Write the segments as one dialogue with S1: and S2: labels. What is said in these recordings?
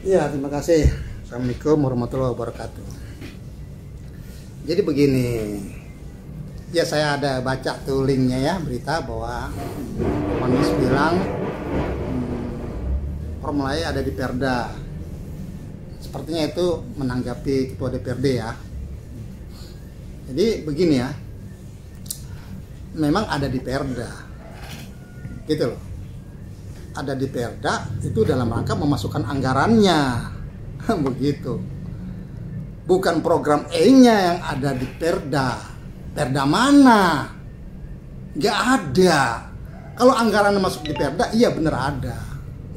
S1: Ya, terima kasih. Assalamualaikum warahmatullahi wabarakatuh. Jadi begini, ya saya ada baca tuh linknya ya, berita bahwa Anies bilang Formula E ada di Perda. Sepertinya itu menanggapi ketua DPRD ya. Jadi begini ya, memang ada di Perda, gitu loh. Ada di Perda itu dalam rangka memasukkan anggarannya, begitu. Bukan program E-nya yang ada di Perda. Perda mana? Nggak ada. Kalau anggarannya masuk di Perda, iya bener ada.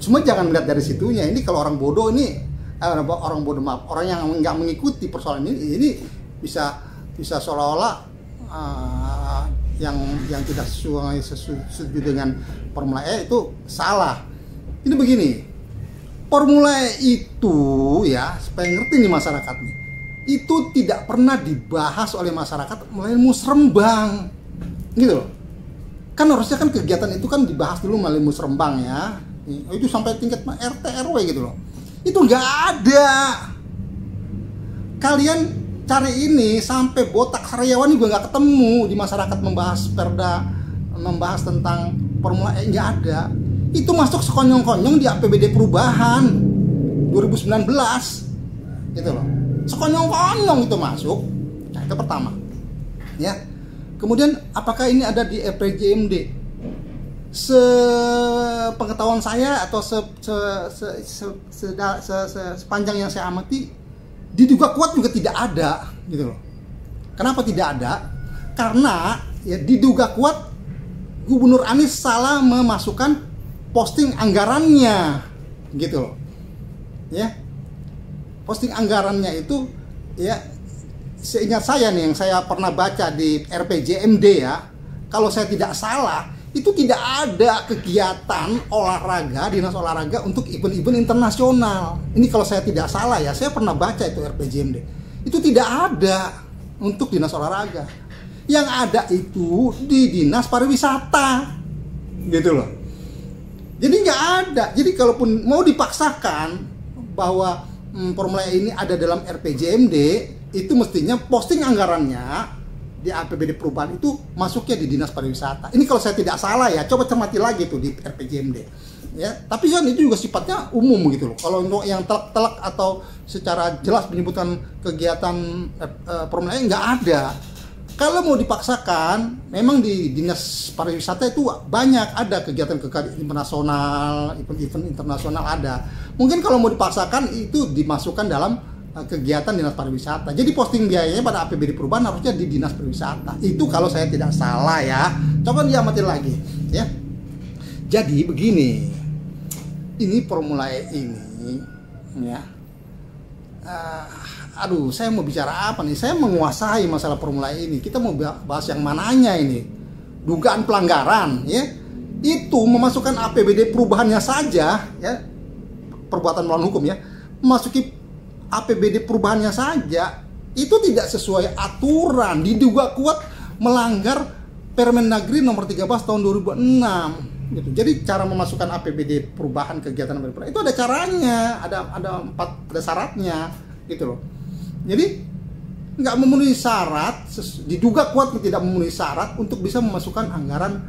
S1: Cuma jangan melihat dari situnya. Ini kalau orang bodoh ini, orang yang nggak mengikuti persoalan ini bisa seolah-olah yang tidak sesuai dengan Formula E itu salah. Ini begini, Formula E itu ya, supaya ngerti nih masyarakat nih, itu tidak pernah dibahas oleh masyarakat melalui musrembang, gitu loh. Kan harusnya kan kegiatan itu kan dibahas dulu melalui musrembang ya, itu sampai tingkat RT RW gitu loh. Itu nggak ada. Kalian cari ini sampai botak karyawan juga nggak ketemu di masyarakat membahas Perda, membahas tentang Formula E, nggak ada. Itu masuk sekonyong-konyong di APBD perubahan 2019 gitu loh. Sekonyong-konyong itu masuk. Nah, itu pertama ya. Kemudian apakah ini ada di RPJMD? Sepengetahuan saya atau sepanjang yang saya amati, diduga kuat juga tidak ada gitu loh. Kenapa tidak ada? Karena ya diduga kuat Gubernur Anies salah memasukkan posting anggarannya gitu loh. Ya. Posting anggarannya itu ya, seingat saya nih yang saya pernah baca di RPJMD ya, kalau saya tidak salah itu tidak ada kegiatan olahraga, dinas olahraga untuk event-event internasional. Ini kalau saya tidak salah ya, saya pernah baca itu RPJMD. Itu tidak ada untuk dinas olahraga. Yang ada itu di dinas pariwisata, gitu loh. Jadi nggak ada. Jadi kalaupun mau dipaksakan bahwa Formula E ini ada dalam RPJMD, itu mestinya posting anggarannya di APBD perubahan itu masuknya di dinas pariwisata. Ini kalau saya tidak salah ya, coba cermati lagi tuh di RPJMD. Ya, tapi kan itu juga sifatnya umum gitu loh. Kalau untuk yang telak-telak atau secara jelas menyebutkan kegiatan Formula E nggak ada. Kalau mau dipaksakan, memang di dinas pariwisata itu banyak ada kegiatan internasional, event internasional ada. Mungkin kalau mau dipaksakan itu dimasukkan dalam kegiatan dinas pariwisata. Jadi posting biayanya pada APBD perubahan harusnya di dinas pariwisata. Itu kalau saya tidak salah ya. Coba diamatin lagi ya. Jadi begini, ini Formula E ini ya. Saya mau bicara apa nih? Saya menguasai masalah Formula E ini. Kita mau bahas yang mananya ini? Dugaan pelanggaran ya. Itu memasukkan APBD perubahannya saja ya. Perbuatan melawan hukum ya. Memasuki APBD perubahannya saja itu tidak sesuai aturan, diduga kuat melanggar Permendagri nomor 13 tahun 2006 gitu. Jadi cara memasukkan APBD perubahan kegiatan perubahan itu ada caranya, ada syaratnya gitu loh. Jadi nggak memenuhi syarat, diduga kuat tidak memenuhi syarat untuk bisa memasukkan anggaran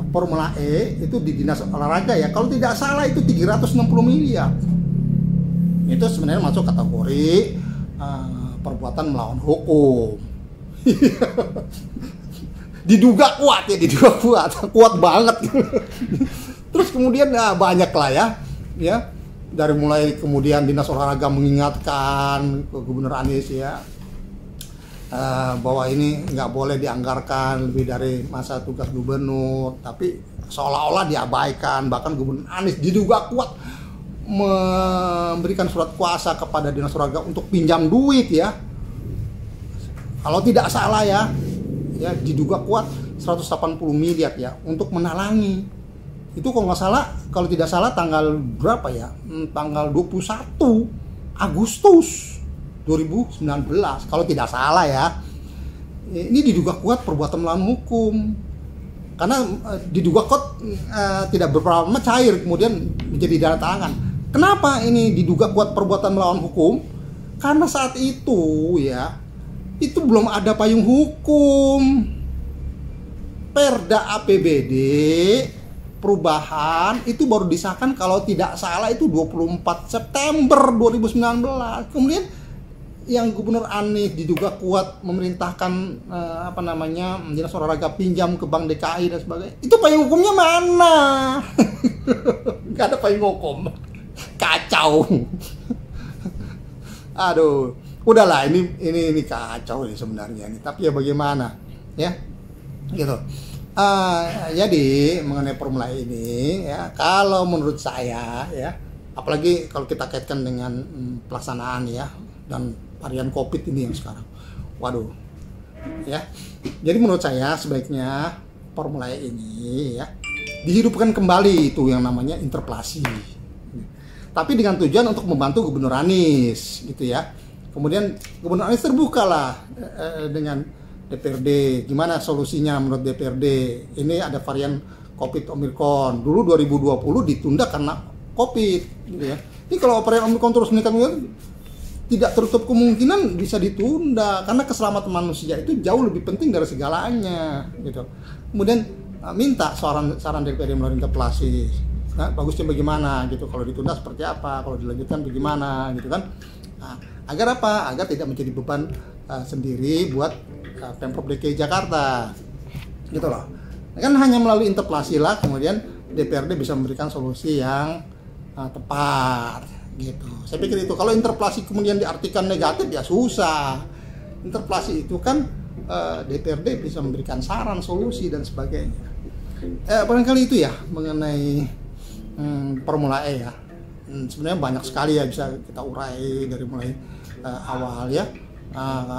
S1: Formula E itu di dinas olahraga ya. Kalau tidak salah itu 360 miliar. Itu sebenarnya masuk kategori perbuatan melawan hukum. Diduga kuat ya, kuat banget. Terus kemudian banyak lah ya, dari mulai kemudian dinas olahraga mengingatkan ke Gubernur Anies ya, bahwa ini nggak boleh dianggarkan lebih dari masa tugas gubernur, tapi seolah-olah diabaikan. Bahkan Gubernur Anies diduga kuat memberikan surat kuasa kepada dinas olahraga untuk pinjam duit ya. Kalau tidak salah ya diduga kuat 180 miliar ya untuk menalangi. Itu kalau nggak salah, kalau tidak salah tanggal berapa ya? Tanggal 21 Agustus 2019 kalau tidak salah ya. Ini diduga kuat perbuatan melawan hukum. Karena diduga kuat tidak berapa lama cair kemudian menjadi dana talangan. Kenapa ini diduga kuat perbuatan melawan hukum? Karena saat itu ya, itu belum ada payung hukum. Perda APBD perubahan itu baru disahkan kalau tidak salah itu 24 September 2019. Kemudian yang Gubernur Anies diduga kuat memerintahkan dinas olahraga pinjam ke Bank DKI dan sebagainya. Itu payung hukumnya mana? Nggak ada payung hukum. Kacau. Aduh, udahlah ini kacau ini sebenarnya ini. Tapi ya bagaimana? Ya. Gitu. Jadi mengenai Formula ini ya, kalau menurut saya ya, apalagi kalau kita kaitkan dengan pelaksanaan ya dan varian COVID ini yang sekarang, waduh ya. Jadi menurut saya sebaiknya Formula E ini ya dihidupkan kembali itu yang namanya interpelasi, tapi dengan tujuan untuk membantu Gubernur Anies gitu ya. Kemudian Gubernur Anies terbukalah dengan DPRD, gimana solusinya menurut DPRD? Ini ada varian COVID Omicron. Dulu 2020 ditunda karena COVID, gitu ya. Ini kalau varian Omicron terus meningkat, tidak tertutup kemungkinan bisa ditunda karena keselamatan manusia itu jauh lebih penting dari segalanya, gitu. Kemudian minta saran DPRD melalui interpelasi. Nah, bagusnya bagaimana, gitu? Kalau ditunda seperti apa? Kalau dilanjutkan bagaimana, gitu kan? Nah, agar apa? Agar tidak menjadi beban sendiri buat Pemprov DKI Jakarta, gitu loh. Kan hanya melalui interpelasi lah kemudian DPRD bisa memberikan solusi yang tepat, gitu. Saya pikir itu. Kalau interpelasi kemudian diartikan negatif ya susah. Interpelasi itu kan DPRD bisa memberikan saran, solusi dan sebagainya. Barangkali itu ya mengenai Formula E ya. Sebenarnya banyak sekali ya bisa kita urai dari mulai awal ya.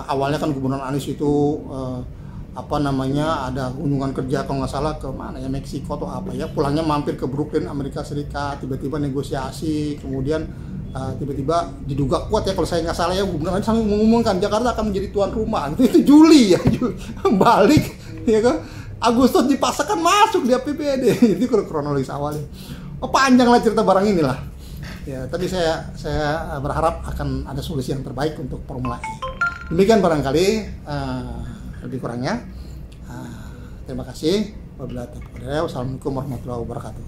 S1: Awalnya kan Gubernur Anies itu ada kunjungan kerja kalau nggak salah ke mana ya, Meksiko atau apa ya, pulangnya mampir ke Brooklyn Amerika Serikat, tiba-tiba negosiasi, kemudian tiba-tiba diduga kuat ya kalau saya nggak salah ya, Gubernur Anies sampai mengumumkan Jakarta akan menjadi tuan rumah. Itu Juli ya, balik ya kan, Agustus dipaksakan masuk di APBD. Itu kronologis awalnya. Panjang lah cerita barang inilah. Ya, tapi saya berharap akan ada solusi yang terbaik untuk Formula E. Demikian barangkali lebih kurangnya. Terima kasih. Wassalamualaikum warahmatullahi wabarakatuh.